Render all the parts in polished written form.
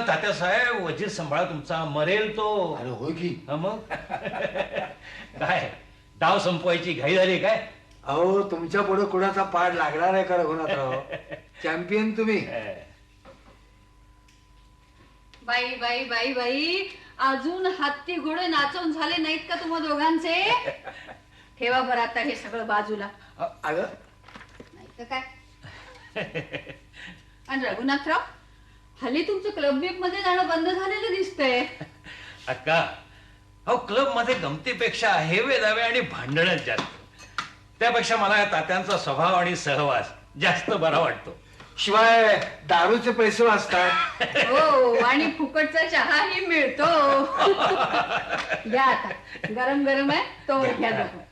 तात्यासाहेब वजीर सांभाळा तुमचा, मरेल तो. अरे होय की. मग काय डाव संपवायची घाई झाली काय? अहो तुमच्या पुढे कुणाचा पाड लागणार आहे का रघुनाथराव? चॅम्पियन तुम्ही. बाई बाई बाई बाई, अजून हत्ती घोडे नाचवून झाले नाहीत का तुम्हा दोघांचे? ठेवा बरं आता हे सगळं बाजूला. अगं नाही तर काय. आणि रघुनाथराव, हल्ली तुमचं क्लब बीप मध्ये जाणं बंद झालेलं दिसतंय. अक्का, अहो क्लब मध्ये गमतीपेक्षा हेवे दावे आणि भांडणच जास्त. त्यापेक्षा मला या तात्यांचा स्वभाव आणि सहवास जास्त बरा वाटतो. शिवाय दारूचे पैसे वाचतात. हो, आणि फुकटचा चहाही मिळतो. घ्या आता, गरम गरम आहे तो घ्या दोघं.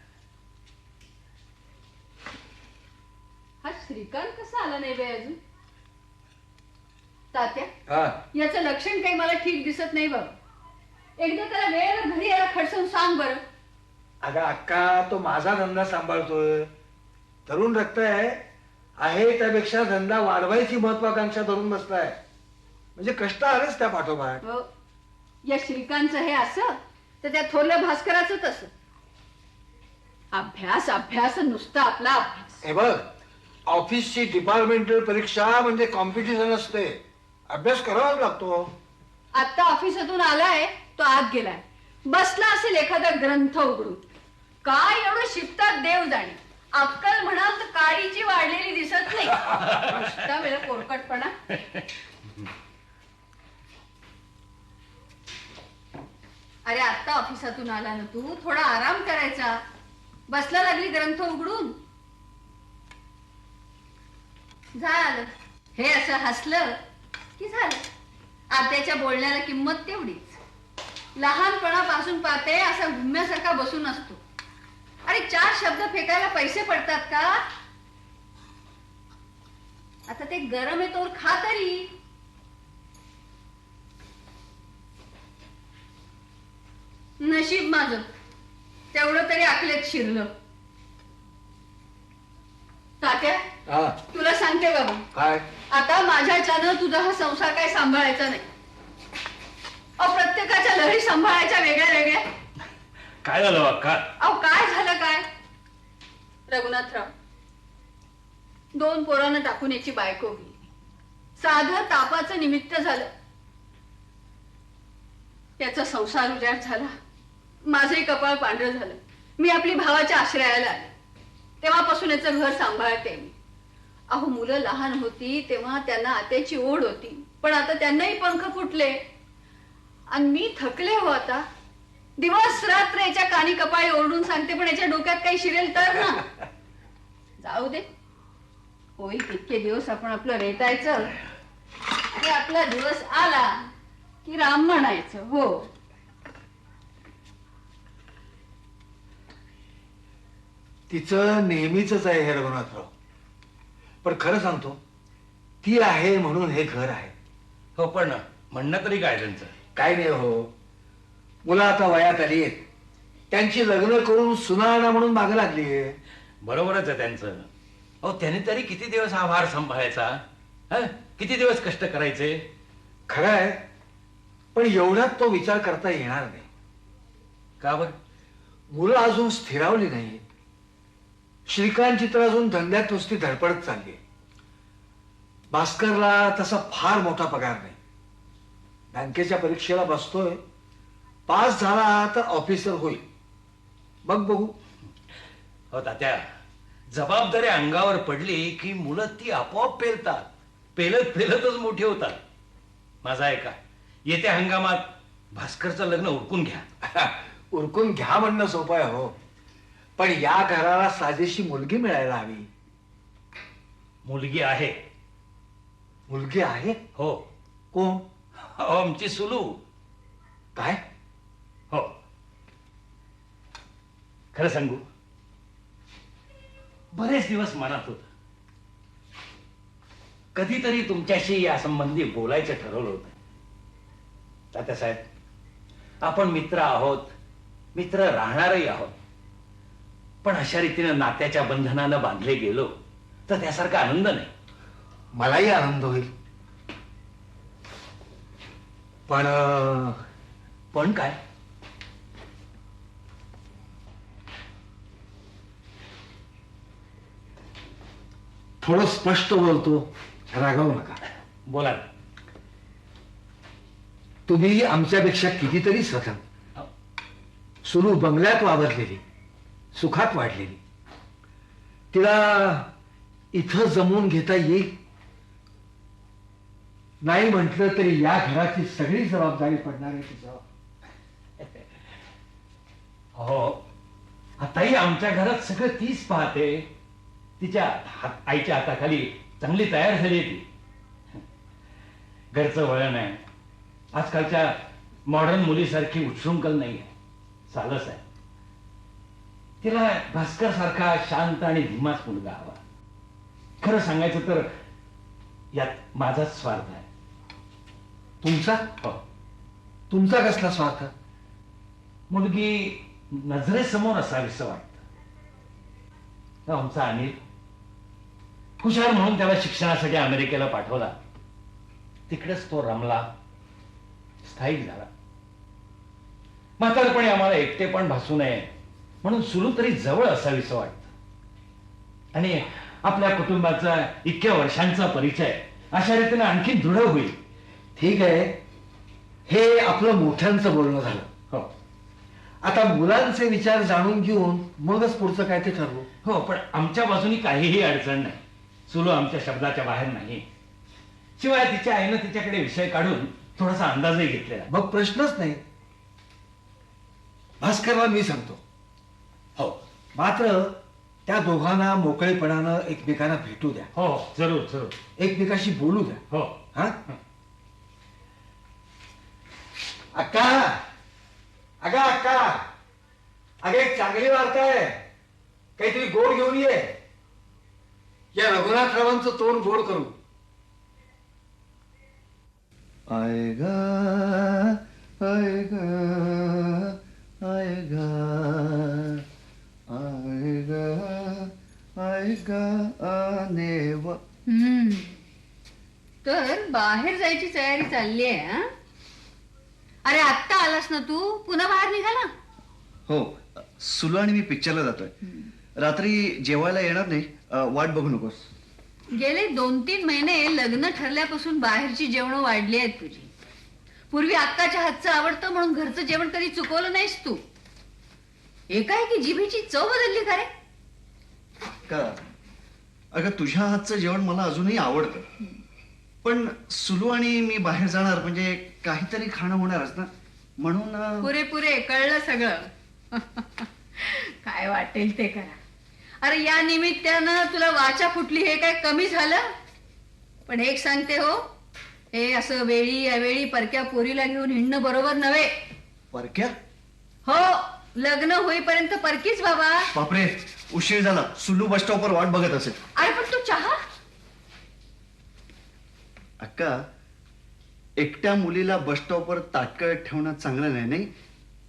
हा श्रीकांत कसा आला नाही बाई अजून? तात्या, याचं लक्षण काही मला ठीक दिसत नाही बघ. एकदा त्याला वेळेवर घरी यायला खडसून सांग बरं. अगं अक्का, तो माझा धंदा सांभाळतोय. तरुण रक्त आहे त्यापेक्षा धंदा वाढवायची महत्वाकांक्षा धरून बसलाय. म्हणजे कष्ट आलेच त्या पाठोपाठ. हो, या श्रीकांतचं हे असं तर त्या थोरल्या भास्कराचं तसं. अभ्यास अभ्यास नुसता आपला अभ्यास. हे बघ, ऑफिसची डिपार्टमेंटल परीक्षा म्हणजे कॉम्पिटिशन असते. अभ्यास करावाच लागतो. आता ऑफिसातून आलाय तो आत गेलाय, बसला असेल एखादा ग्रंथ उघडून. काय एवढं शिकतात देव जाणे. अक्कल म्हणाल तर काळीची वाढलेली दिसत नाही. नुसता वेळ कोरकटपणा. अरे आता ऑफिसातून आला ना तू, थोडा आराम करायचा. बसला लागली ग्रंथ उघडून. झालं हे असं हसलं की झालं. आत्याच्या बोलण्याला किंमत तेवढीच. लहानपणापासून पाहते असा घुम्यासारखा बसून असतो. अरे 4 शब्द फेकायला पैसे पडतात का? आता ते गरम आहे तोवर खा तरी. नशीब माझं तेवढं तरी अकलेत शिरलं. तात्या, तुला सांगते बाबा, काय आता माझ्याच्यानं तुझा हा संसार काय सांभाळायचा नाही. प्रत्येकाच्या लहरी सांभाळायच्या वेगळ्या वेगळ्या. काय झालं अक्का? अहो काय झालं काय? रघुनाथराव 2 पोरांना टाकून याची बायको गेली. साधं तापाचं निमित्त झालं, त्याचा संसार उजाड झाला. माझंही कपाळ पांढरं झालं. मी आपली भावाच्या आश्रयाला आले. तेव्हापासून याचं घर सांभाळते मी. अहो मुलं लहान होती तेव्हा त्यांना आत्याची ओढ होती, पण आता त्यांनाही पंख फुटले आणि मी थकले हो. आता दिवस रात्र याच्या कानी कपाळी ओरडून सांगते, पण याच्या डोक्यात काही शिरेल तर ना. जाऊ दे, होईल तितके दिवस आपण आपलं रेटायचं आणि आपला दिवस आला की राम म्हणायचं. हो, तिचं नेहमीच आहे हे रघुनाथराव. पण खरं सांगतो, ती आहे म्हणून हे घर आहे. हो, पण म्हणणं तरी काय त्यांचं? काय नाही हो, मुलं आता वयात आली आहेत. त्यांची लग्न करून सुनाणा म्हणून मागे लागलीये. बरोबरच आहे त्यांचं. अहो त्याने तरी किती दिवस हा भार सांभाळायचा? किती दिवस कष्ट करायचे? खरं आहे, पण एवढ्यात तो विचार करता येणार नाही. का बरं? मुलं अजून स्थिरावली नाही. श्रीकांतची तर अजून धंद्यात नुसती धडपडत चालली. भास्करला तसा फार मोठा पगार नाही. बँकेच्या परीक्षेला बसतोय. पास झाला तर ऑफिसर होईल. मग बघू. हो तात्या, जबाबदारी अंगावर पडली की मुलं ती आपोआप पेलतात. पेलत पेलतच मोठी होतात. माझा ऐका, येत्या हंगामात भास्करचं लग्न उरकून घ्या. उरकून घ्या म्हणणं सोपं आहे हो, पण या घराला साजेशी मुलगी मिळायला हवी. मुलगी आहे. मुलगी आहे? हो. कोण? अहो, आमची सुलू. काय? हो. खरं सांगू, बरेच दिवस मनात होत, कधीतरी तुमच्याशी या संबंधी बोलायचं ठरवलं होतं. तात्यासाहेब, आपण मित्र आहोत, मित्र राहणारही आहोत, पण अशा रीतीनं नात्याच्या बंधनानं बांधले गेलो तर त्यासारखा आनंद नाही. मलाही आनंद होईल, पण काय? थोडं स्पष्ट बोलतो, रागावू नका. बोला ना. तुम्ही आमच्यापेक्षा कितीतरी स्वतंत्र. सुरू बंगल्यात वावरलेली, सुखात वाढलेली, तिला इथं जमवून घेता येईल नाही म्हटलं तरी या घराची सगळी जबाबदारी पडणार आहे तिच्यावर. हो, आताही आमच्या घरात सगळं तीच पाहते. तिच्या आईच्या हाताखाली चांगली तयार झाली आहे ती. घरचं वळण आहे. आजकालच्या मॉडर्न मुलीसारखी उच्छृंखल नाही आहे, सालस आहे. तिला भास्कर सारखा शांत आणि धीमाच मुलगा हवा. खरं सांगायचं तर यात माझाच स्वार्थ आहे. तुमचा? हो. तुमचा कसला स्वार्थ? मुलगी नजरेसमोर असावीसं वाटतं. आमचा अनिल हुशार म्हणून त्याला शिक्षणासाठी अमेरिकेला पाठवला. तिकडेच तो रमला, स्थायिक झाला. म्हातारपणी आम्हाला एकटे पण भासू नये म्हणून सुरू तरी जवळ असावीसं वाटतं. आणि आपल्या कुटुंबाचा इतक्या वर्षांचा परिचय अशा रीतीने आणखी दृढ होईल. ठीक आहे, हे आपलं मोठ्यांचं बोलणं झालं. हो. आता मुलांचे विचार जाणून घेऊन मगच पुढचं काय ते ठरवू. हो, पण आमच्या बाजूनी काहीही अडचण नाही. सुलू आमच्या शब्दाच्या बाहेर नाही. शिवाय तिच्या आईनं तिच्याकडे विषय काढून थोडासा अंदाजही घेतलेला. मग प्रश्नच नाही. भास्करला मी सांगतो. हो. मात्र त्या दोघांना मोकळेपणानं एकमेकांना भेटू द्या. हो, जरूर जरूर. एकमेकाशी बोलू द्या. हो. हा? अक्का, अगं अक्का, अगं एक चांगली वार्ता आहे, काहीतरी गोड घेऊन ये. या रघुनाथरावांचं तोंड गोड करू. आएगा आएगा आएगा आएगा आएगा आने व. तर बाहेर जायची तयारी चालली आहे. हा? अरे आत्ता आलास ना तू, पुन्हा बाहेर निघाला? हो, सुलू आणि मी पिक्चरला जातोय. रात्री जेवायला येणार नाही, वाट बघू नकोस. गेले 2-3 महिने लग्न ठरल्यापासून बाहेरची जेवण वाढली आहेत तुझी. पूर्वी अक्काच्या हातचं आवडतं म्हणून घरचं जेवण कधी चुकवलं नाहीस तू. एकाएकी जिभेची चव बदलली का रे? का अगं, तुझ्या हातचं जेवण मला अजूनही आवडतं, पण सुलू आणि मी बाहेर जाणार म्हणजे काहीतरी खाणं होणारच ना, म्हणून. पुरे कळलं सगळं. काय वाटेल ते करा. अरे या निमित्तानं तुला वाचा फुटली हे काय कमी झालं? पण एक सांगते हो, हे असं वेळी अवेळी परक्या पोरीला घेऊन हिंडणं बरोबर नव्हे. परक्या? हो, लग्न होईपर्यंत परकीच बाबा. बापरे, उशीर झाला. सुलू बस स्टॉपवर वाट बघत असेल. अरे पण तू चहा. अक्का, एकट्या मुलीला बस स्टॉपवर ताटकळत ठेवणं चांगलं नाही, नाही?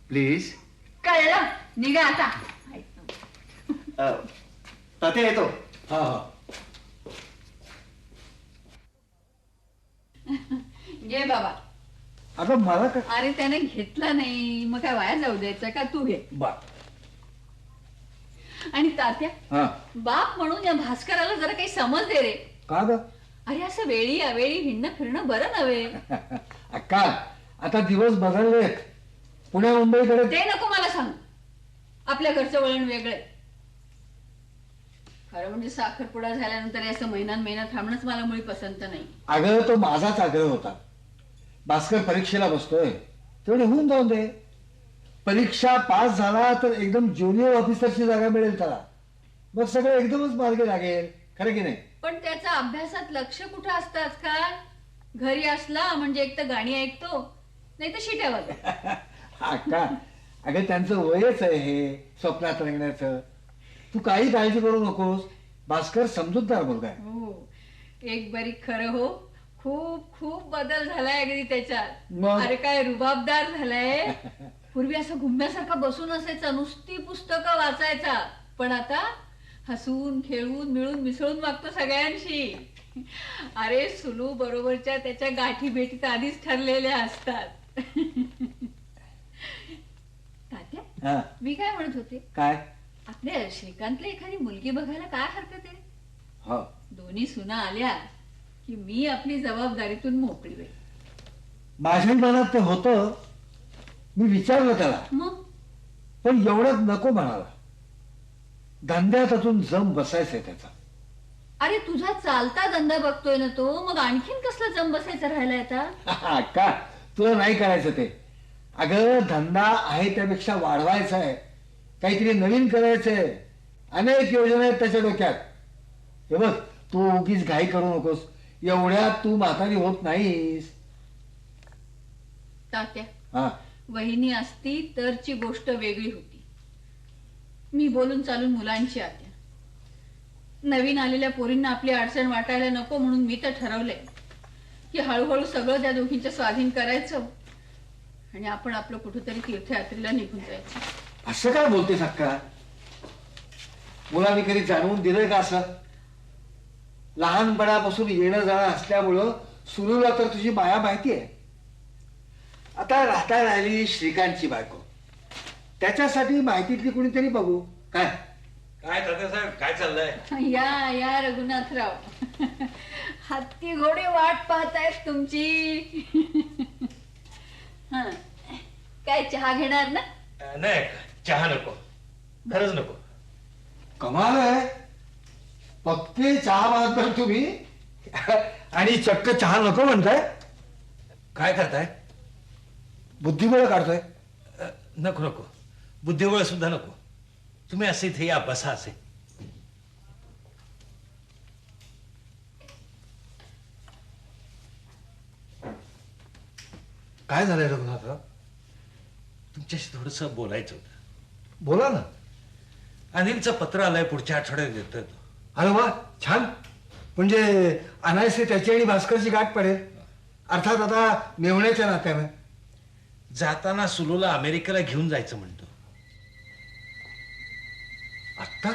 प्लीज. कळलं, निघा आता. तात्या येतो. हा हा. घे बाबा. आता मला काय? अरे त्याने घेतला नाही मग काय वाया जाऊ द्यायचा का? तू घे. बा. आणि तात्या, हा. बाप म्हणून या भास्कराला जरा काही समज दे रे. का ग? अरे असं वेळी अवेळी हिंडणं फिरणं बरं नव्हे. अक्का, आता दिवस बदललेत. पुण्या मुंबईकडे ते नको मला सांग. आपल्या घरचं वळण वेगळं. खरं म्हणजे साखरपुडा झाल्यानंतर असं महिना थांबणंच मला मुळी पसंत नाही. अगं, तो माझाच आग्रह होता. भास्कर परीक्षेला बसतोय, तेवढे होऊन जाऊन दे. परीक्षा पास झाला तर एकदम ज्युनियर ऑफिसरची जागा मिळेल त्याला. मग सगळं एकदमच मार्गी लागेल. खरं की नाही? पण त्याचा अभ्यासात लक्ष कुठं असतं आजकाल? घरी असला म्हणजे एक तर गाणी ऐकतो, नाही तर शिट्या वाजवतो. अक्का, अगं त्यांचं वयच आहे हे स्वप्नात रंगण्याचं. तू काही काळजी करू नकोस. भास्कर समजूतदार मुलगा आहे. हो, एक बरी खरं हो, खूप खूप बदल झालाय अगदी त्याच्यात. मग? अरे काय रुबाबदार झालाय. पूर्वी असं घुमण्यासारखा बसून असायचा, नुसती पुस्तकं वाचायचा. पण आता हसून खेळून मिळून मिसळून वागतो सगळ्यांशी. अरे सुलू बरोबरच्या त्याच्या गाठी भेटीत आधीच ठरलेल्या असतात. तात्या, हा, मी काय म्हणत होते, काय? आपल्या श्रीकांतला एखादी मुलगी बघायला काय हरकत आहे? हो, दोन्ही सुना आल्या की मी आपली जबाबदारीतून मोकळी होईल. माझ्या मनात ते होतं. मी विचारलं त्याला, मग पण एवढ्यात नको म्हणाला. धंद्यात अजून जम बसायचंय त्याचा. अरे तुझा चालता धंदा बघतोय ना तो, मग आणखीन कसला जम बसायचा राहिलाय आता? का तुला नाही करायचं ते? अगं धंदा आहे त्यापेक्षा वाढवायचा आहे, काहीतरी नवीन करायचंय. अनेक योजना आहेत त्याच्या डोक्यात. हे बघ, तू उगीच घाई करू नकोस. एवढ्यात तू म्हातारी होत नाहीस. तात्या, हा, वहिनी असती तरची गोष्ट वेगळी होती. मी बोलून चालून मुलांची आत्या. नवीन आलेल्या पोरींना आपली अडचण वाटायला नको म्हणून मी तर ठरवलंय की हळूहळू सगळं त्या दोघींच्या स्वाधीन करायचं आणि आपण आपलं कुठेतरी तीर्थयात्रेला निघून जायचं. असं काय बोलतेस अक्का? मुलांनी कधी जाणवून दिलंय का असं? लहानपणापासून येणं जाणं असल्यामुळं सुरूला तर तुझी माया माहिती आहे. आता राहता राहिली श्रीकांतची बायको, त्याच्यासाठी माहितीतली कुणीतरी बघू. काय काय तात्यासाहेब, काय चाललंय? या या रघुनाथराव, हत्ती घोडे वाट पाहतायत तुमची. हा, काय चहा घेणार ना? नाही, चहा नको, खरंच नको. कमाल आहे, पक्के चहा मागताय तुम्ही आणि चक्क चहा नको म्हणताय. काय करताय? बुद्धिबळ काढतोय. नको नको, बुद्धिबळ सुद्धा नको. तुम्ही असे इथे या, बसा असे. काय झालंय रघुनाथराव? तुमच्याशी थोडस बोलायचं होतं. बोला ना. अनिलचं पत्र आलंय, पुढच्या आठवड्यात देतोय तो. अरे वा, छान. म्हणजे अनायसे त्याची आणि भास्करची गाठ पडेल. अर्थात आता मेवण्याच्या नात्यानं. जाताना सुलूला अमेरिकेला घेऊन जायचं म्हणतो. आत्ता?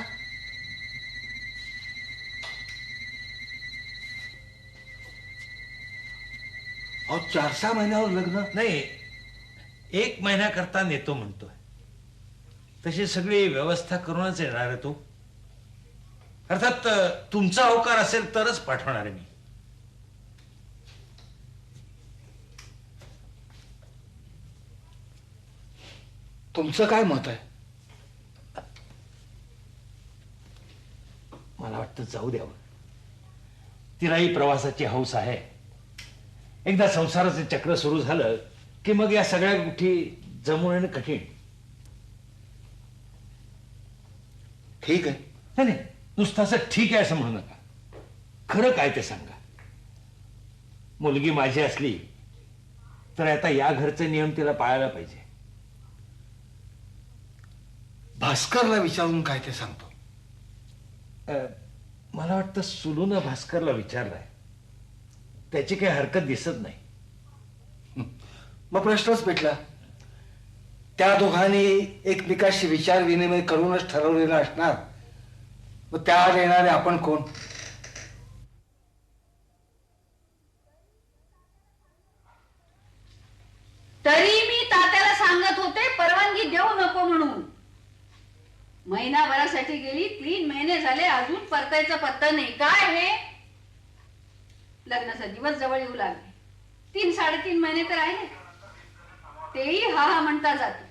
अहो 4-6 महिन्यावर लग्न? नाही, 1 महिन्याकरता नेतो म्हणतोय. तशी सगळी व्यवस्था करूनच येणार आहे तो. अर्थात तुमचा होकार असेल तरच पाठवणार आहे मी. तुमचं काय मत आहे? मला वाटतं जाऊ द्यावं. तिलाही प्रवासाची हौस आहे. एकदा संसाराचे चक्र सुरू झालं की मग या सगळ्या गोष्टी जमून येणं कठीण. ठीक आहे. नाही नाही, नुसतं असं ठीक आहे असं म्हणू नका. खरं काय ते सांगा. मुलगी माझी असली तर आता या घरचे नियम तिला पाळायला पाहिजे. भास्करला विचारून काय ते सांगतो. मला वाटतं सुलूनं भास्करला विचारलंय. त्याची काही हरकत दिसत नाही. मग प्रश्नच पेटला. त्या दोघांनी एकमेकाशी विचार विनिमय करूनच ठरवलेला असणार. मग त्या येणारे आपण कोण? तरी मी तात्याला सांगत होते परवानगी देऊ नको म्हणून. महिनाभरासाठी गेली, 3 महिने झाले, अजून परतायचा पत्ता नाही. काय हे? लग्नाचा दिवस जवळ येऊ लागले. 3-3.5 महिने तर आहे. तेही हा हा म्हणता जातो.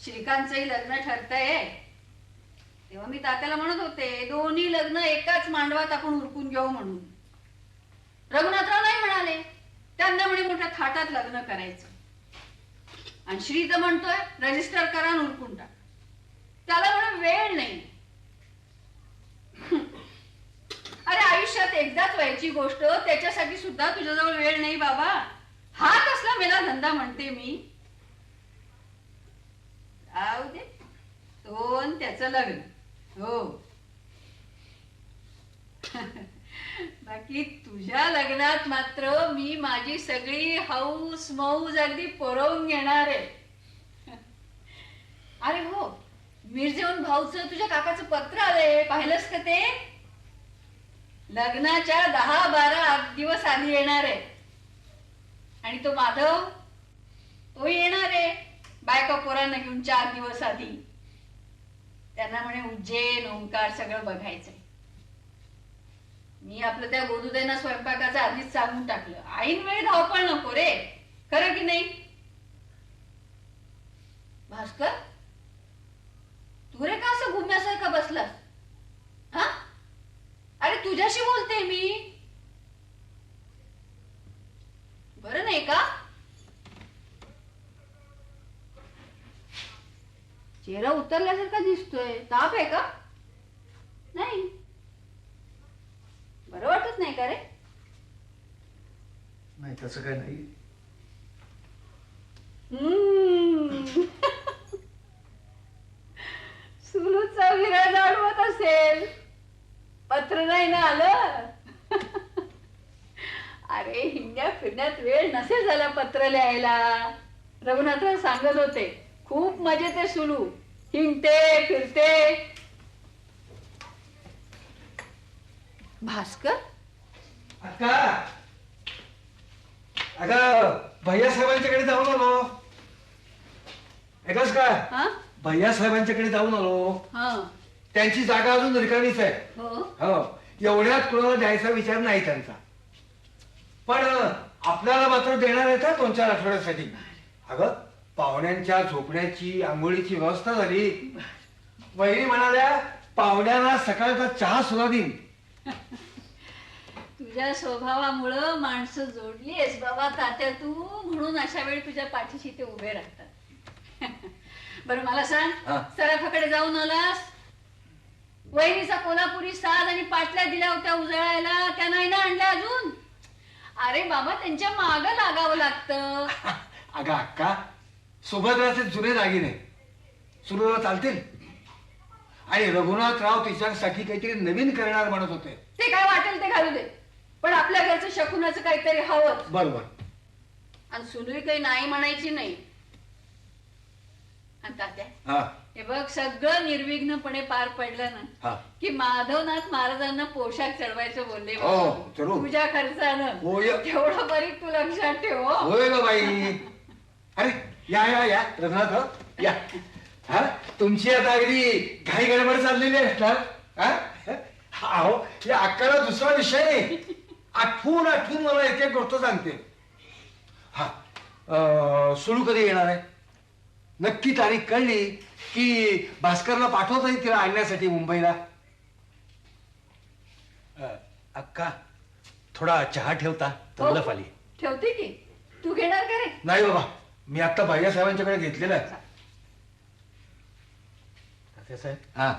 श्रीकांतचंही लग्न ठरतंय. तेव्हा मी तात्याला म्हणत होते दोन्ही लग्न एकाच मांडवात आपण उरकून घेऊ म्हणून. रघुनाथराव नाही म्हणाले. त्यांना म्हणे मोठ्या थाटात लग्न करायचं. आणि श्री तर म्हणतोय रजिस्टर करा आणि उरकून टाक. त्याला म्हणून वेळ नाही. अरे आयुष्यात एकदाच व्हायची गोष्ट, त्याच्यासाठी सुद्धा तुझ्याजवळ वेळ नाही बाबा. हा कसला मेला धंदा म्हणते मी. राहू दे, तो आणि त्याचं लग्न. हो. बाकी तुझ्या लग्नात मात्र मी माझी सगळी हौस मौज अगदी पुरवून घेणार आहे. अरे हो, मिरजेहून भाऊचं तुझ्या काकाचं पत्र आलंय, पाहिलंस का ते? लग्नाच्या 10-12 दिवस आधी येणार आहे. आणि तो माधव, तो येणार आहे बायका पोरांना घेऊन 4 दिवस आधी. त्यांना म्हणे उज्जैन ओंकार सगळं बघायचंय. मी आपलं त्या गोदूताईंना स्वयंपाकाचं आधीच सांगून टाकलं. ऐन वेळी धावपळ नको रे, खरं की नाही? भास्कर, तू रे का असं घुम्यासारखा बसलास? हा, अरे तुझ्याशी बोलते मी. बरं नाही का? चेहरा उतरल्यासारखा दिसतोय. ताप आहे का? नाही, बरं वाटत नाही का रे? नाही तसं काय नाही. सुलूचा विरा जाणवत असेल. पत्र नाही ना आलं. अरे हिंड्या फिरण्यात वेळ नसेल झाला पत्र लिहायला. रघुनाथराव सांगत होते खूप मजेत आहे सुलू, हिंडते फिरते. भास्कर, अक्का, अगं भैया साहेबांच्याकडे जाऊन आलो. ऐकस का? हा भैया साहेबांच्याकडे जाऊन आलो. हा त्यांची जागा अजून रिकामीच आहे. हो हो, एवढ्यात कुणाला द्यायचा विचार नाही त्यांचा. पण आपल्याला मात्र देणार आहे का 2-4 आठवड्यासाठी. अगं पाहुण्यांच्या झोपण्याची आंघोळीची व्यवस्था झाली. वहिनी म्हणाल्या पाहुण्यांना सकाळचा चहा सुद्धा देईन. तुझ्या स्वभावामुळं माणसं जोडली आहेस बाबा तात्या तू, म्हणून अशा वेळी तुझ्या पाठीशी ते उभे राहतात. बरं मला सांग, हा. सराफाकडे जाऊन आलास? वहिनीचा कोल्हापुरी साज आणि पाटल्या दिल्या होत्या उजळायला, त्या नाही ना आणल्या अजून? अरे बाबा त्यांच्या माग लागावं लागतं. अगं अक्का, सुभद्राचे जुने दागिने सुरूला चालतील. आणि रघुनाथराव तिच्यासाठी काहीतरी नवीन करणार म्हणत होते. ते काय वाटेल ते घालू दे, पण आपल्या घरचं शकुनाचं काहीतरी हवं. बरोबर. आणि सुनूही काही नाही म्हणायची नाही. आणि तात्या, हा हे बघ सगळं निर्विघ्नपणे पार पडलं ना हा. की माधवनाथ महाराजांना पोशाख चढवायचं बोलले हो, बाबा. जरूर. तुझ्या खर्चानं होय. तेवढं बरी तू लक्षात ठेव हो. होय ग बाई. अरे या या या रघुनाथ या. हा, तुमची आता अगदी घाई गडबड चाललेली असणार. अहो या अक्काला दुसरा विषय नाही. आठवून आठवून मला एक एक गोष्ट सांगते. हा, सुरू कधी येणार आहे? नक्की तारीख कळली की भास्करला पाठवता येईल तिला आणण्यासाठी मुंबईला. अक्का, थोडा चहा ठेवता, तलफ आली. ठेवते की. तू घेणार का रे? नाही बाबा, मी आता भैयासाहेबांच्याकडे घेतलेला आहे. साहेब, हा,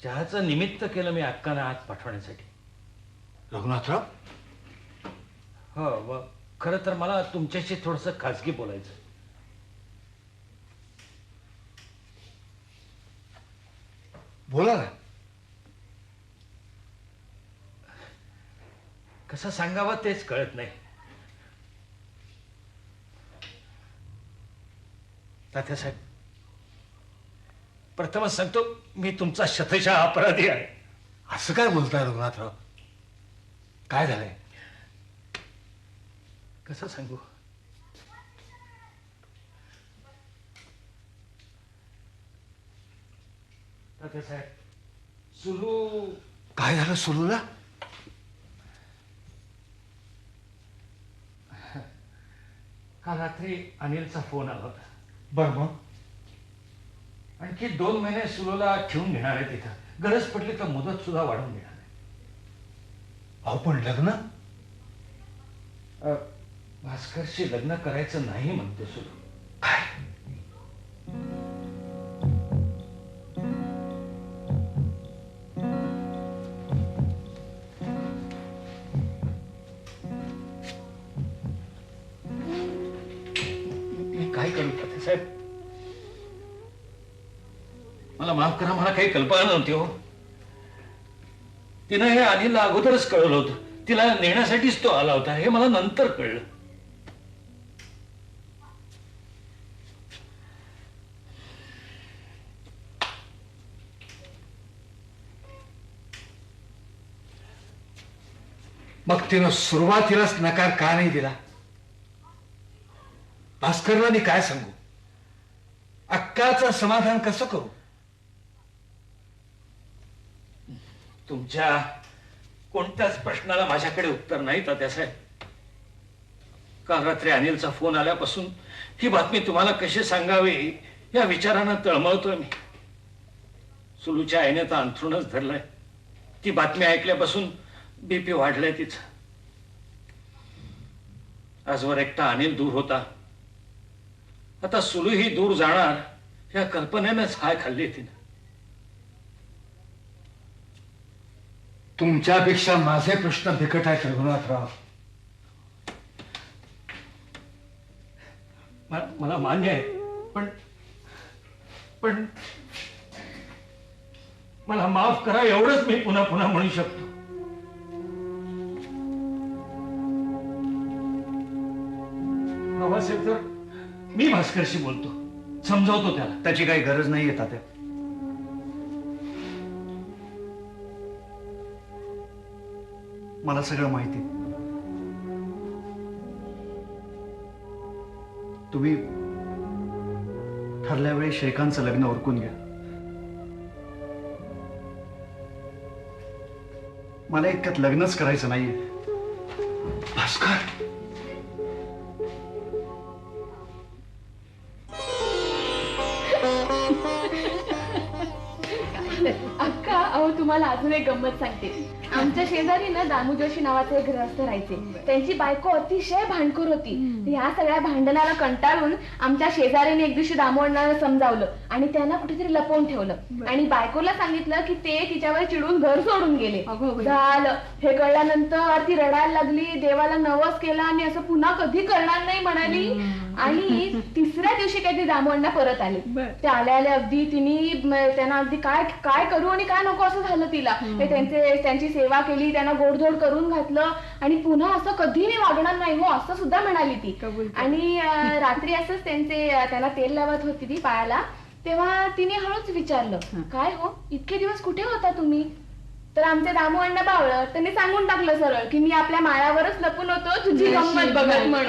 चहाचं निमित्त केलं मी अक्कांना आज पाठवण्यासाठी. रघुनाथराव, हो, व खरं तर मला तुमच्याशी थोडंसं खाजगी बोलायचं. बोला ना. कसं सांगावं तेच कळत नाही. तात्यासाहेब, प्रथमच सांगतो मी तुमचा शतशः अपराधी आहे. असं काय बोलताय रघुनाथराव? काय झालंय? कसं सांगू? तात्यासाहेब, सुरू काय झालं सुरूला? काल रात्री अनिलचा फोन आला होता. बर मग? आणखी 2 महिने सुरूला ठेवून घेणार आहे तिथं. गरज पडली तर मुदत सुद्धा वाढवून घेणार आहे. अहो पण लग्न? भास्करशी लग्न करायचं नाही म्हणते सुरू. काय? मी काय करू साहेब? मला माफ करा, मला काही कल्पना नव्हती हो. तिनं हे अनिलला अगोदरच कळवलं होतं. तिला नेण्यासाठीच तो आला होता हे मला नंतर कळलं. मग तिनं सुरुवातीलाच नकार का नाही दिला? भास्करला मी काय सांगू? अक्काचं समाधान कसं करू? तुमच्या कोणत्याच प्रश्नाला माझ्याकडे उत्तर नाही तात्यासाहेब. काल रात्री अनिलचा फोन आल्यापासून ही बातमी तुम्हाला कशी सांगावी या विचारानं तळमळतोय मी. सुलूच्या आईने तर अंथरूणच धरलंय. ती बातमी ऐकल्यापासून बीपी वाढलंय तिचं. आजवर एकटा अनिल दूर होता, आता सुलू ही दूर जाणार या कल्पनेनंच हाय खाल्ली तिनं. तुमच्यापेक्षा माझे प्रश्न बिकट आहेत रघुनाथराव. मला मान्य आहे, पण पण मला माफ करा एवढंच मी पुन्हा पुन्हा म्हणू शकतो. बाबासाहेब, तर मी भास्करशी बोलतो, समजावतो त्याला. त्याची काही गरज नाही येतात त्या. मला सगळं माहिती. तुम्ही ठरल्या वेळी श्रीकांतचं लग्न उरकून घ्या. मला इतक्यात लग्नच करायचं नाहीये. भास्कर, अक्का, अहो तुम्हाला अजून एक गंमत सांगते. आमच्या शेजारी ना दामू जोशी नावाचे एक गृहस्थ राहायचे. त्यांची बायको अतिशय भांडखोर होती. ह्या सगळ्या भांडणाला कंटाळून आमच्या शेजारीने एक दिवशी दामू अण्णाला समजावलं आणि त्यांना कुठेतरी लपवून ठेवलं आणि बायकोला सांगितलं की ते तिच्यावर चिडून घर सोडून गेले. झालं हे कळल्यानंतर ती रडायला लागली, देवाला नवस केला आणि असं पुन्हा कधी करणार नाही म्हणाली. आणि तिसऱ्या दिवशी काहीतरी दामू अण्णा परत आले. ते आले आले अगदी त्यांना अगदी काय काय करू आणि काय नको असं झालं तिला. त्यांची सेवा केली, त्यांना गोडधोड करून घातलं आणि पुन्हा असं कधी मी वागणार नाही हो असं सुद्धा म्हणाली ती. आणि रात्री असंच त्यांना तेल लावत होती ती पायाला, तेव्हा तिने हळूच विचारलं, काय हो इतके दिवस कुठे होता तुम्ही? तर आमचे दामू अण्णा बावळं त्यांनी सांगून टाकलं सरळ की मी आपल्या माळावरच लपून होतो तुझी गंमत बघत म्हणून.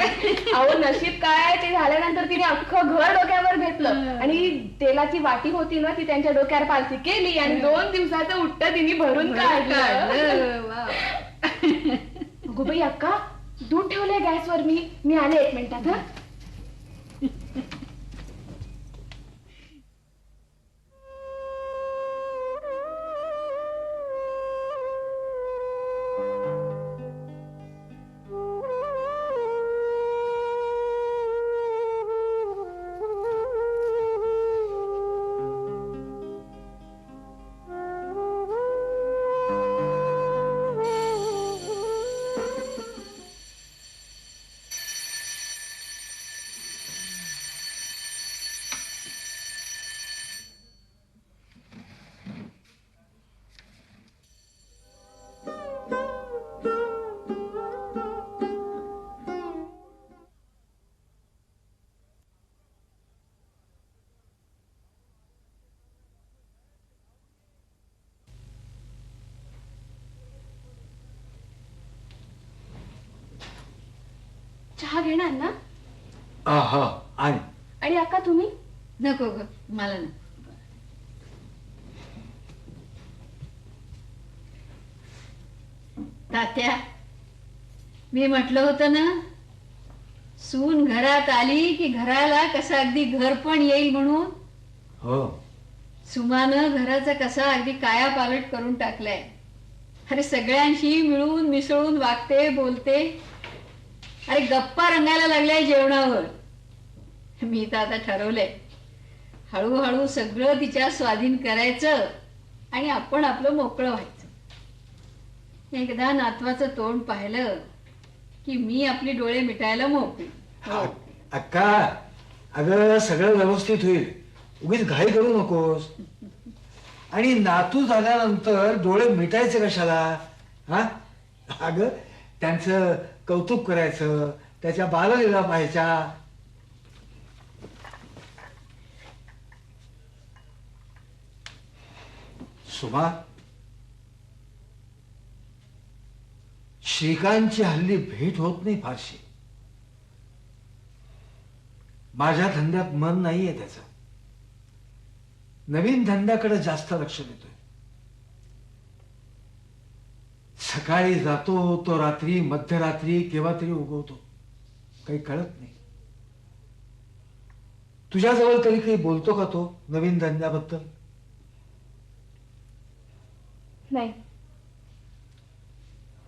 अहो नशीब काय, ते झाल्यानंतर तिने अख्खं घर डोक्यावर घेतलं आणि तेलाची वाटी होती ना ती त्यांच्या डोक्यावर पालथी केली आणि 2 दिवसाचं उट्ट तिने भरून काढलं. अगो बाई अक्का, दूध ठेवलंय गॅसवर मी आले 1 मिनिटात. हा चहा घेणार ना? आणि अक्का तुम्ही? नको ग, मला ना. तात्या, मी म्हटलं होतं ना सून घरात आली की घराला कसं अगदी घर पण येईल म्हणून. हो, सुमानं घराचा कसा अगदी काया पालट करून टाकलाय. अरे सगळ्यांशी मिळून मिसळून वागते बोलते. अरे गप्पा रंगायला लागल्या जेवणावर. मी तर आता ठरवलंय, हळूहळू सगळं तिच्या स्वाधीन करायचं आणि आपण आपलं मोकळं व्हायचं. एकदा नातवाचं तोंड पाहिलं की मी आपली डोळे मिटायला मोकळी. हो. अक्का, अगं सगळं व्यवस्थित होईल, उगीच घाई करू नकोस. आणि नातू झाल्यानंतर डोळे मिटायचे कशाला? हा, अगं त्यांचं कौतुक करायचं, त्याच्या बाललीला पाहायच्या. सुमा, श्रीकांतची हल्ली भेट होत नाही फारशी. माझ्या धंद्यात मन नाहीये त्याचं. नवीन धंद्याकडे जास्त लक्ष देतोय. सकाळी जातो तो रात्री मध्यरात्री केव्हा तरी उगवतो, काही कळत नाही. तुझ्याजवळ तरी काही बोलतो का तो नवीन धंद्याबद्दल? नाही.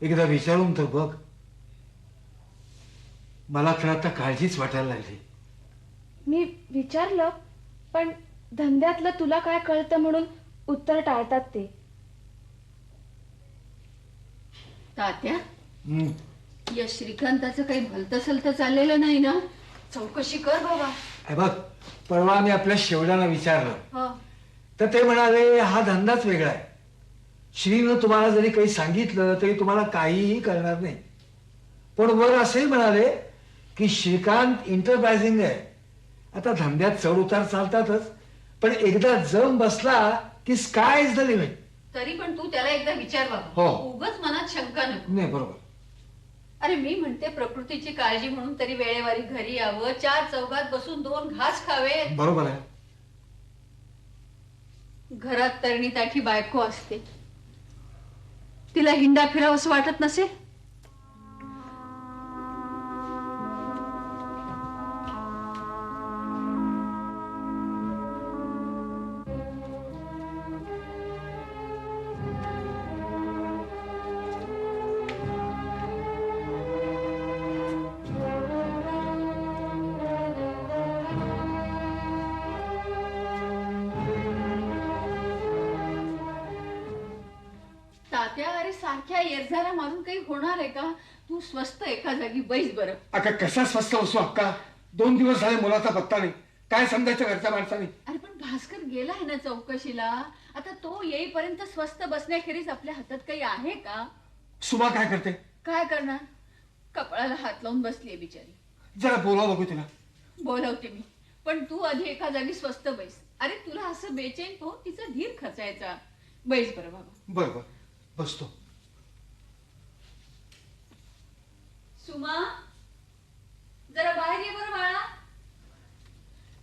एकदा विचारून तर बघ. मला तर आता काळजीच वाटायला लागली. मी विचारलं, पण धंद्यातलं तुला काय कळतं म्हणून उत्तर टाळतात ते. तात्या, हम्म. या श्रीकांताचं काही भलतं सलतं चाललेलं नाही ना? चौकशी कर बाबा. हे बघ, परवा मी आपल्या शेवड्याला विचारलं हो. तर ते म्हणाले हा धंदाच वेगळा आहे. श्रीनं तुम्हाला जरी काही सांगितलं तरी तुम्हाला काहीही करणार नाही. पण वर असे म्हणाले की श्रीकांत इंटरप्राइझिंग आहे. आता धंद्यात चढ उतार चालतातच, पण एकदा जम बसला की स्काय इज द लिमिट. तरी पण तू त्याला एकदा विचार बाबा. हो. उगाच मनात शंका नको. नाही, बरोबर. अरे मी म्हणते प्रकृतीची काळजी म्हणून तरी वेळेवारी घरी यावं, चार चौघात बसून दोन घास खावे. बरोबर आहे. घरात तरणी ताठी बायको असते, तिला हिंडा फिरावं असं वाटत नसेल? तात्या, अरे सारख्या येरझारा मारून काही होणार आहे का? तू स्वस्त एका जागी बैस बरं. अक्का, कसा स्वस्त बसू अक्का? 2 दिवस झाले मुलाचा पत्ता नाही. काय समजायचं घरच्या माणसाने? अरे पण भास्कर गेलाय ना चौकशीला. आता तो येईपर्यंत स्वस्त बसण्याखेरीज आपल्या हातात काही आहे का? सुमा काय करते? काय करणार? कपाळाला हात लावून बसलीये बिचारी. जरा बोला बघू तिला. बोलवते मी, पण तू आधी एका जागी स्वस्त बैस. अरे तुला असं बेचैन पाहून तिचा धीर खचायचा. बैस बरं बाबा. बर बर, बसतो. सुमा, जरा बाहेर ये बरं बाळा.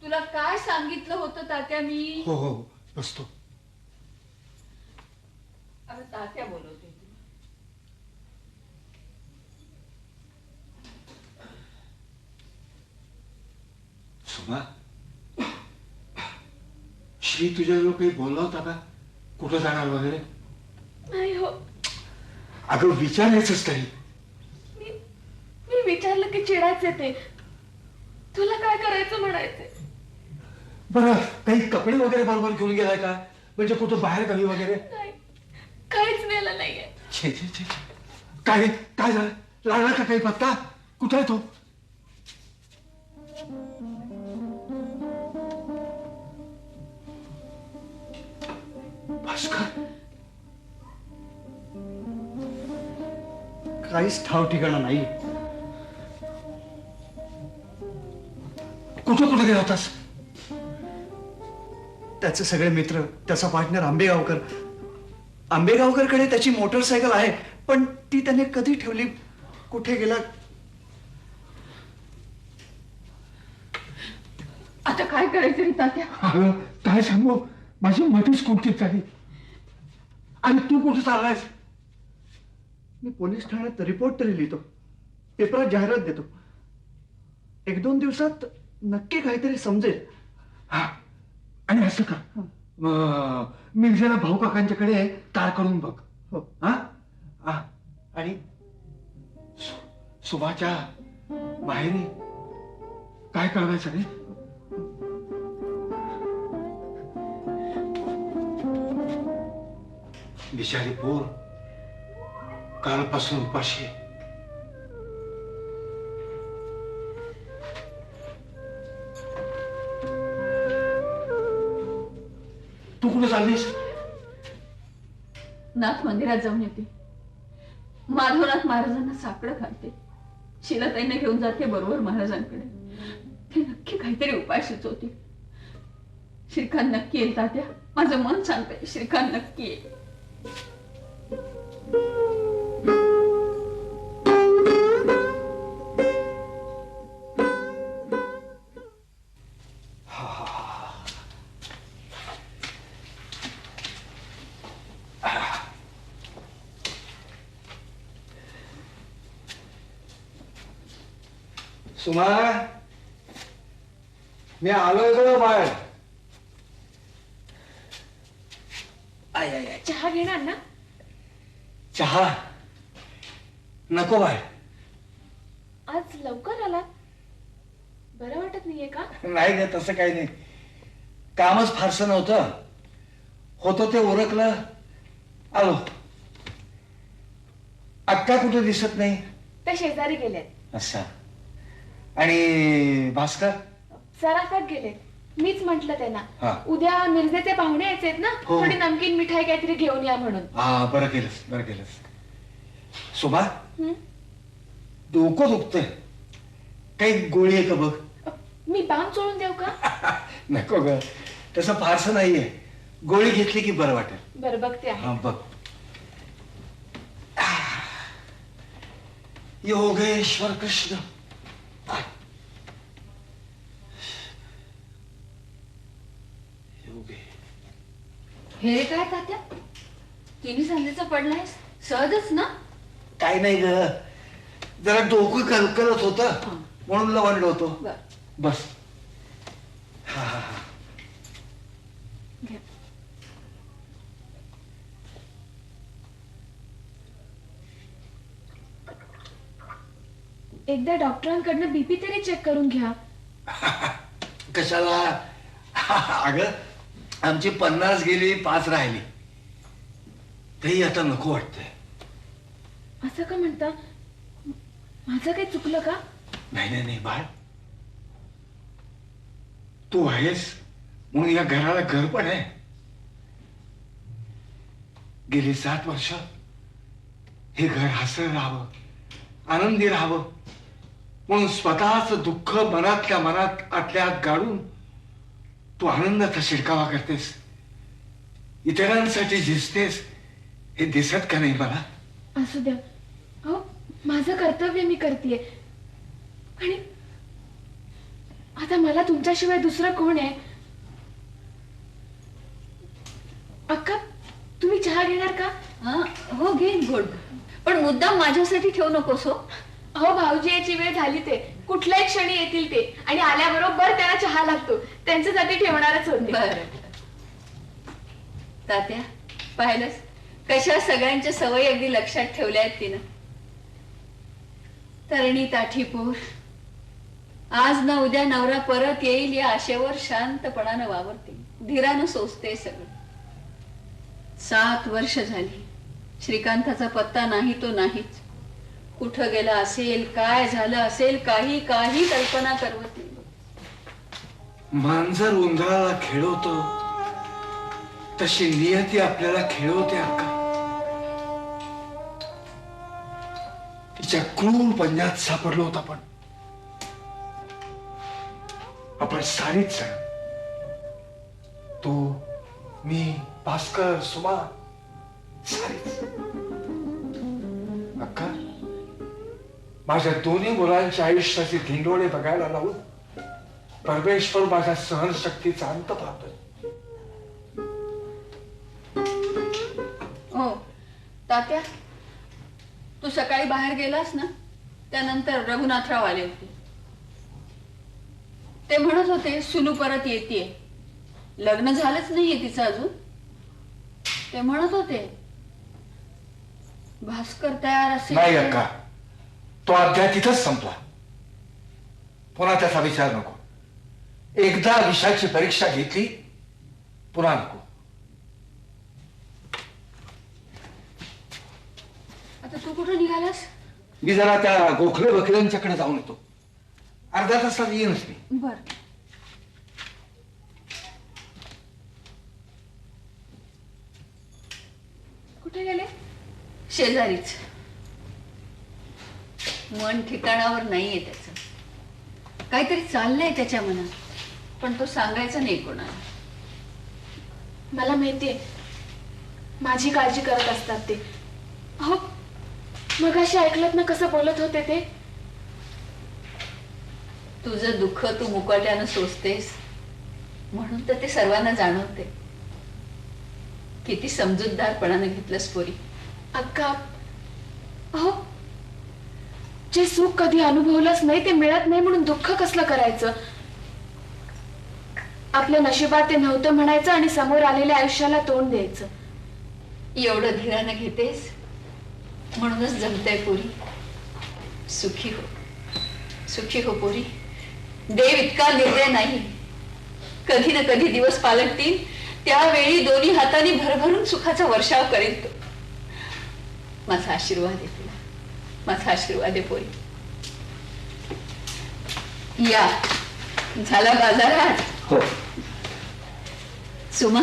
तुला काय सांगितलं होतं तात्या मी? हो हो, बसतो. अरे तात्या बोलवते तुला. सुमा, श्री तुझ्याजवळ काही बोलला होता का? कुठं जाणार वगैरे? नाही हो. अगं विचारायचंच तरी. मी विचारलं की चिडायचे ते. तुला काय करायचं म्हणायचे. बरं, काही कपडे वगैरे बरोबर घेऊन गेलाय का? म्हणजे कुठं बाहेर गावी वगैरे? नाही, काहीच नेलं नाहीये. छे छे छे, काय काय झालं? लागला का काही पत्ता? कुठं आहे तो? भास्कर, काहीच ठाव ठिकाणा नाही. कुठं कुठं गेला होतास? त्याचे सगळे मित्र, त्याचा पार्टनर आंबेगावकर. आंबेगावकरकडे त्याची मोटरसायकल आहे, पण ती त्याने कधी ठेवली, कुठे गेला? आता काय करायचं रे तात्या? अगं काय सांगू, माझी मध्येच कुंठीत झाली. आणि तू कुठे चाललायस? मी पोलीस ठाण्यात रिपोर्ट तरी लिहितो, पेपरात जाहिरात देतो. 1-2 दिवसात नक्की काहीतरी समजेल. हा, आणि असं का, मिरजेला भाऊ काकांच्याकडे तार करून बघ. हो. हा, आणि सुभाच्या माहेरी काय करायचं रे? बिचारी पोर कालपासून उपाशी आहे. तू कुठे चाललीस? नाथ मंदिरात जाऊन येते. माधवनाथ महाराजांना साकडं घालते. शिलाताईंना घेऊन जाते बरोबर महाराजांकडे. ते नक्की काहीतरी उपाय सुचवते. श्रीकांत नक्की येईल तात्या. माझं मन सांगतंय श्रीकांत नक्की येईल. सुमा, मी आलोय ग बाहेर. चहा घेणार ना? चहा नको बाय. आज लवकर आलात, बरं वाटत नाहीये का? नाही ग, तसं काही नाही. कामच फारसं नव्हतं. होतं ते उरकलं, आलो. अक्का कुठे दिसत नाही? ते शेजारी गेलेत. अच्छा. आणि भास्कर? सराफात गेलेत. मीच म्हंटल हा. त्यांना उद्या मिरजेचे पाहुणे यायचेत ना, हो. थोडी नमकीन मिठाई काहीतरी घेऊन या म्हणून. हा, बरं केलंस, बरं केलंस. सुभा, हं? डोकं दुखतंय. काही गोळी आहे का बघ. मी बाम चोळून देऊ का? नको ग, तसं फारसं नाहीये. गोळी घेतली की बरं वाटेल. बरं बघते आहे. हा बघ. योगेश्वर कृष्ण. योगे. हे काय तात्या? तिन्ही संधीचा पडलायस? सहजच ना? काही नाही ग, जरा डोकं कलकलत होत म्हणून लवणलो होतो. बर. बस. हा हा हा. घ्या. एकदा डॉक्टरांकडनं बीपी तरी चेक करून घ्या. कशाला? अगं, आमची 50 गेली, 5 राहिली. तेही आता नको वाटतंय. असं का म्हणता? माझं काही चुकलं का? नाही नाही नाही बाळ, तू आहेस म्हणून या घराला घर पण आहे. गेली 7 वर्ष हे घर हसत राहावं, आनंदी राहावं म्हणून स्वतःच दुःख मनातल्या मनात आतल्या आत गाडून तू आनंदाचा शिरकावा करतेस, इतरांसाठी झिजतेस. हे दिसत का नाही मला? असू द्या. अहो, माझं कर्तव्य मी करतेय. आणि आता मला तुमच्याशिवाय दुसरं कोण आहे? अक्का, तुम्ही चहा घेणार का? हो घेईन गोड, पण मुद्दाम माझ्यासाठी ठेवू नकोस हो. अहो, भाऊजी याची वेळ झाली. ते कुठल्याही क्षणी येतील ते, आणि आल्याबरोबर त्यांना चहा लागतो. त्यांच्यासाठी ठेवणारच होते. बर. तात्या, पाहिलंस कशा सगळ्यांच्या सवयी अगदी लक्षात ठेवल्या आहेत तिनं. तरणी ताठी पोर, आज ना उद्या नवरा परत येईल या आशेवर शांतपणानं वावरते, धीरानं सोसते सगळं. 7 वर्ष झाली, श्रीकांताचा पत्ता नाही तो नाहीच. कुठं गेला असेल, काय झालं असेल, काही काही कल्पना करवत नाही. मांजर उंदराला खेळवतो तशी नियती आपल्याला खेळवते. अक्का, तिच्या क्रूर पंजात सापडलो होता. पण आपण सारीच जण, तू, मी, भास्कर, सुमा, सारीच. अक्का, माझ्या दोन्ही मुलांच्या आयुष्याचे धिंडोळे बघायला लावून परमेश्वर माझ्या सहनशक्तीचा अंत पाहतोय. हो तात्या, तू सकाळी बाहेर गेलास ना, त्यानंतर रघुनाथराव आले होते. ते म्हणत होते सुनू परत येतेय. लग्न झालंच नाहीये तिचं अजून. ते म्हणत होते भास्कर तयार असेल. नाही अक्का, तो अध्याय तिथंच संपला. पुन्हा त्याचा विचार नको. एकदा विषयाची परीक्षा घेतली, पुन्हा नको. आता तू कुठं निघालास? मी जरा त्या गोखले वकिलांच्याकडे जाऊन येतो. अर्ध्या तासात येईनच मी. बर. कुठे गेले? शेजारीच. मन ठिकाणावर नाहीये त्याचं. काहीतरी चाललंय त्याच्या मनात, पण तो सांगायचा नाही कोणाला. मला माहितीये माझी काळजी करत असतात ते. अहो मगाशी ऐकलत ना कसं बोलत होते ते. तुझं दुःख तू मुकाट्यानं सोसतेस म्हणून तर ते सर्वांना जाणवते. किती समजूतदारपणानं घेतलंस पोरी. अक्का अहो जे सुख कधी अनुभवलंच नाही ते मिळत नाही म्हणून दुःख कसलं करायचं. आपल्या नशिबात ते नव्हतं म्हणायचं आणि समोर आलेल्या आयुष्याला तोंड द्यायचं. एवढं धीरानं घेतेस म्हणूनच जमतंय पोरी. सुखी हो, सुखी हो पोरी. देव इतका निर्दय नाही. कधी ना कधी दिवस पालटतील, त्यावेळी दोन्ही हातांनी भरभरून सुखाचा वर्षाव करेल तो. माझा आशीर्वाद आहे तुला, माझा आशीर्वाद आहे पोरी. या झाला बाजारात? हो. सुमा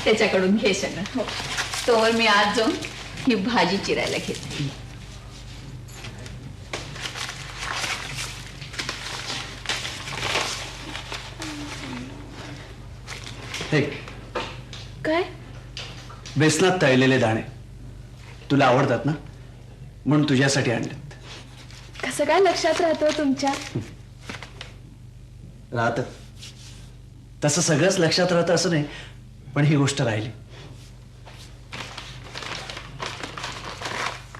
त्याच्याकडून घे सगळं. हो. तोवर मी आज जाऊन ही भाजी चिरायला घेते. काय? बेसनात तळलेले दाणे तुला आवडतात ना, म्हणून तुझ्यासाठी आणलेत. कसं काय लक्षात राहतो तुमच्या? राहत तसं सगळंच लक्षात राहतं असं नाही, पण ही गोष्ट राहिली.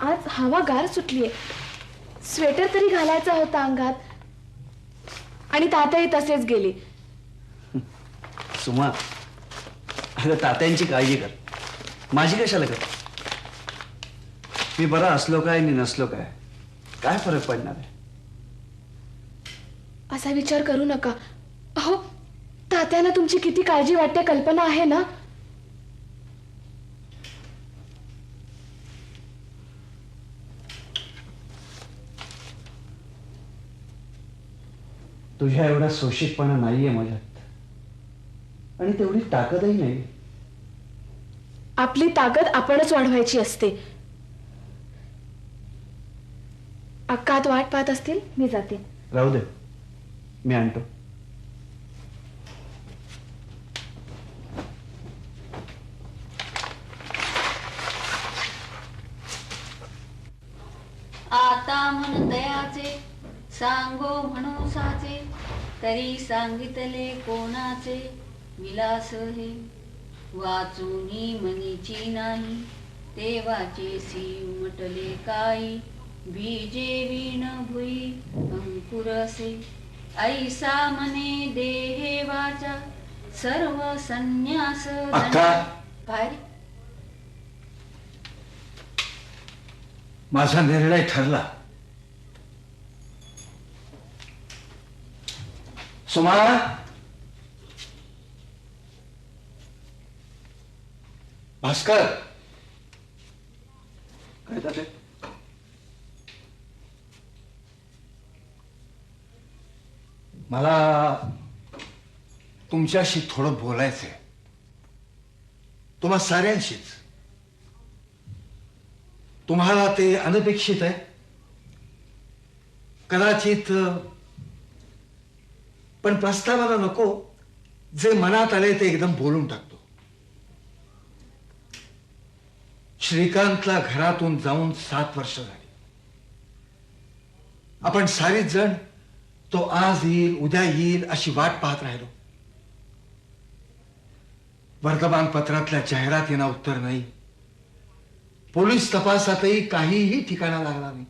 आज हवा गार सुटलीये. स्वेटर तरी घालायचा होता अंगात, आणि तात्याही तसेच गेले. सुमा, अगं तात्यांची काळजी कर, माझी कशाला कर? मी बरा असलो काय आणि नसलो काय फरक पडणार आहे? असा विचार करू नका. अहो तात्यांना तुमची किती काळजी वाटते कल्पना आहे ना. तुझ्या एवढा शोषितपणा नाहीये माझ्यात, आणि तेवढी ताकदही नाही. आपली ताकद आपणच वाढवायची असते. अक्कात वाट पाहत असतील, मी जाते. राहू दे, मी आणतो. आता मन दयाचे सांगो म्हणू साचे, तरी सांगितले कोणाचे विलास हे. वाचूनी मनीची नाही, देवाचेसी उमटले काही. बीजे वीण भुई अंकुर असे, ऐसा मने देहे वाचा सर्व संन्यास. अक्का, काय? माझा निर्णय ठरला. सुमा, भास्कर, काय तात्या? मला तुमच्याशी थोडं बोलायचंय. तुम्हा साऱ्यांशीच. तुम्हाला ते अनपेक्षित आहे कदाचित, पण प्रस्तावाला नको. जे मनात आले ते एकदम बोलून टाकतो. श्रीकांतला घरातून जाऊन 7 वर्ष झाली. आपण सारीच जण तो आज येईल उद्या येईल अशी वाट पाहत राहिलो. वर्तमानपत्रातल्या जाहिरातींना उत्तर नाही. पोलीस तपासातही काहीही ठिकाणा लागला नाही.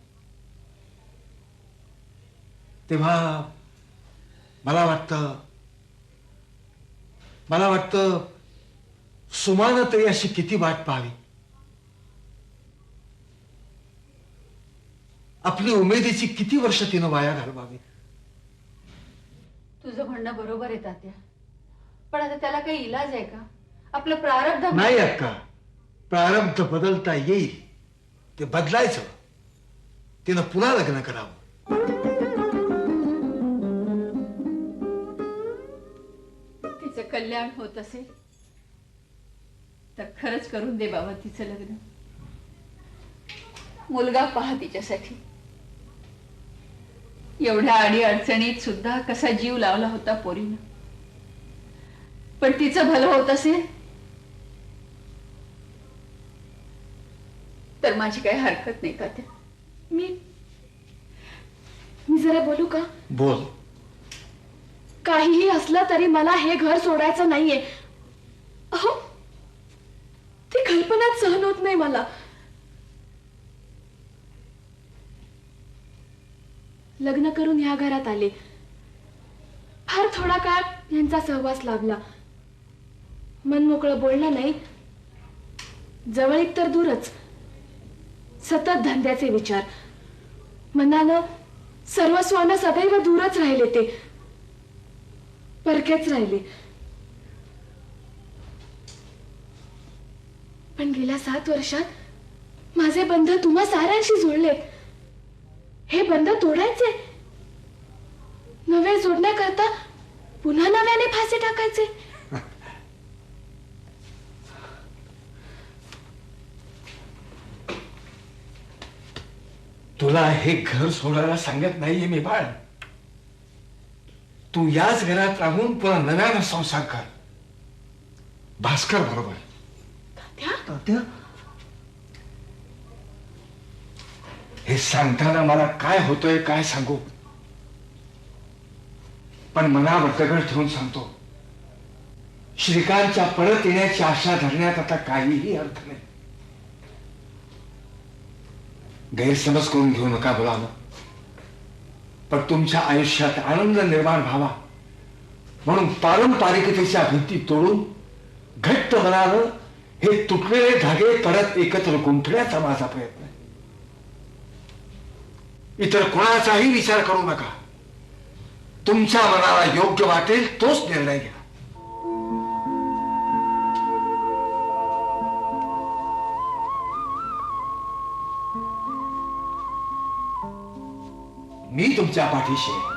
तेव्हा मला वाटतं सुमानं तरी अशी किती वाट पाहावी. आपली उमेदीची किती वर्ष तिनं वाया घालवावी. तुझं म्हणणं बरोबर आहे तात्या, पण आता त्याला काही इलाज आहे का? आपलं प्रारब्ध नाही अक्का, प्रारब्ध बदलता येईल. ते बदलायचं. तिनं पुन्हा लग्न करावं. तिचं कल्याण होत असेल तर खरंच करून दे बाबा तिचं लग्न. मुलगा पहा तिच्यासाठी. एवढ्या अडी अडचणीत सुद्धा कसा जीव लावला होता पोरीनं. पण तिचं भलं होत असेल तर माझी काही हरकत नाही तात्या. मी जरा बोलू का? बोल. काहीही असलं तरी मला हे घर सोडायचं नाहीये. अहो, ती कल्पनाच सहन होत नाही मला. लग्न करून ह्या घरात आले. फार थोडा काळ यांचा सहवास लाभला. मन मोकळं बोलणं नाही, जवळीक तर दूरच. सतत धंद्याचे विचार. मनानं सर्वस्वानं सदैव दूरच राहिले. ते परकेच राहिले. पण गेल्या 7 वर्षात माझे बंध तुम्हा साऱ्यांशी जुळले. हे बंध तोडायचे, नवे जोडण्याकरता पुन्हा नव्याने फासे टाकायचे. तुला हे घर सोडायला सांगत नाहीये मी बाळ. तू याच घरात राहून पुन्हा नव्यानं संसार कर, भास्कर बरोबर. तात्या, हे सांगताना मला काय होतंय काय सांगू, पण मनावर दगड ठेवून सांगतो, श्रीकांतच्या परत येण्याची आशा धरण्यात आता काहीही अर्थ नाही. गैरसमज करून घेऊ नका बोलावं, पण तुमच्या आयुष्यात आनंद निर्माण व्हावा म्हणून पारंपरिकतेच्या भिंती तोडून घट्ट बनावं हे तुटलेले धागे परत एकत्र गुंफण्याचा माझा प्रयत्न आहे. इतर कोणाचाही विचार करू नका. तुमच्या मनाला योग्य वाटेल तोच निर्णय घ्या. मी तुमच्या पाठीशी आहे.